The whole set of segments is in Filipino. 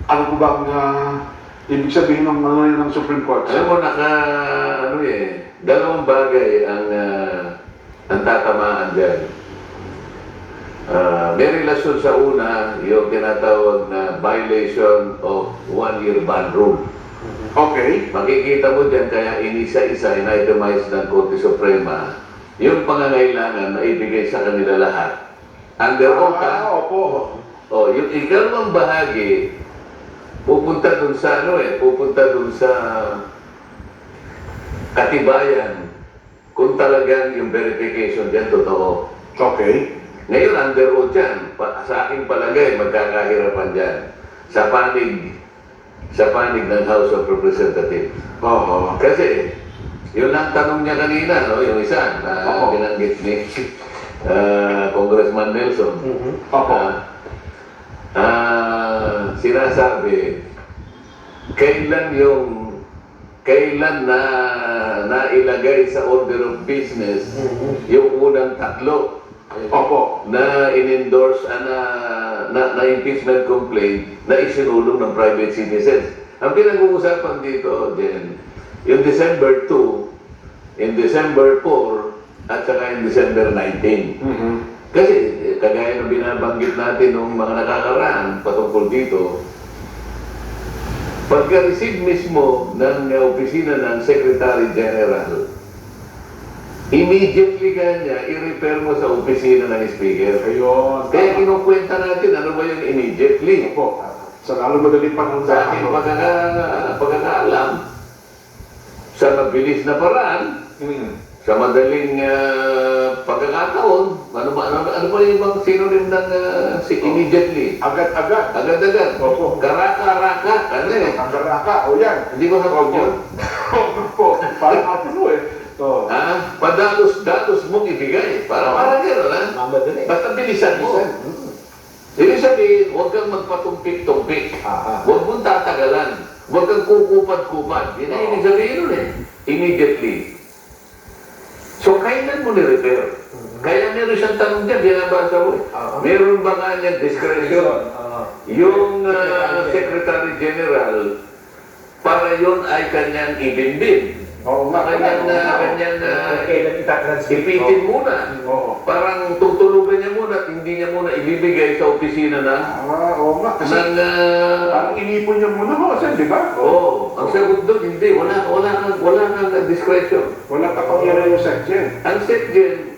Ano po ba ang ibig sabihin ng mga ng Supreme Court? Alam mo, dalawang bagay ang tatamaan dyan. May relasyon sa una, yung tinatawag na violation of one-year ban rule. Okay. Makikita mo dyan, kaya inisa-isa, in-itemize ng Korte Suprema, yung pangangailangan na ibigay sa kanila lahat. Under oath, Opo. yung ikalawang bahagi, pupunta dun sa pupunta dun sa katibayan kung talagang yung verification dyan totoo. Okay. Ngayon, under oath yan. Sa aking palagay, magkakahirapan dyan. Sa panig ng House of Representatives. Oo. Kasi, yun ang tanong niya kanina, no? Yung isa na binanggit ni Congressman Nelson. Opo. Sinasabi, kailan na nailagay sa order of business yung unang tatlo Opo. na in-endorse na impeachment complaint na isinulong ng private citizens. Ang pinag-uusapan dito, Jen, yung December 2, in December 4, at saka in December 19. Kasi, kagaya ng binabanggit natin nung mga nakakaraan patungkol dito, pagka-receive mismo ng opisina ng Secretary General, immediately kanya i-refer mo sa opisina ng Speaker. Ayun. Kaya kinukwenta natin ano ba yung immediately. Opo. Sa lalo madaling panahon Sa aking pagkakaalam, sa mabilis na paraan, sa madaling pagkakataon, ano ba yung ibang synonym ng immediately? Agad-agad. Agad-agad. Opo. Karaka-raka. Ano eh? Ang garaka. O yan. Hindi ko hapon yun. Opo. Parang apuno eh. Oo. Padalos-dalos mong ibigay. Parang gano'n, ha? Mamadali. Basta bilisan mo. Ibig sabihin, huwag kang magpatumpik-tumpik. Huwag mong tatagalan. Huwag kang kukupad-kupad. Yan ang ibig sabihin nun eh. Immediately. So, kailan mo ni-refer? Kaya meron siyang tanong dyan, binabasa ko eh. Meron ba nga niyang discretion? Yung Secretary General, para yun ay kanyang ibimbin. Oo nga. Kanyang Kailan itatransmit? ipitin muna. Oo. Parang tutulugan niya muna at hindi niya muna ibibigay sa opisina ng Oo nga. Kasi parang inipon niya muna ho, kasi di ba? ang sagot doon, hindi. Wala kang discretion. Walang kapangyarihan yung section. Ang SecGen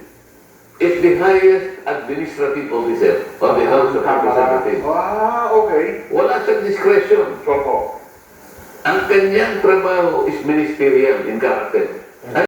is the highest administrative officer of the House of Representatives. Okay. Wala siyang discretion. Opo. Ang kanyang trabaho is ministerial in character.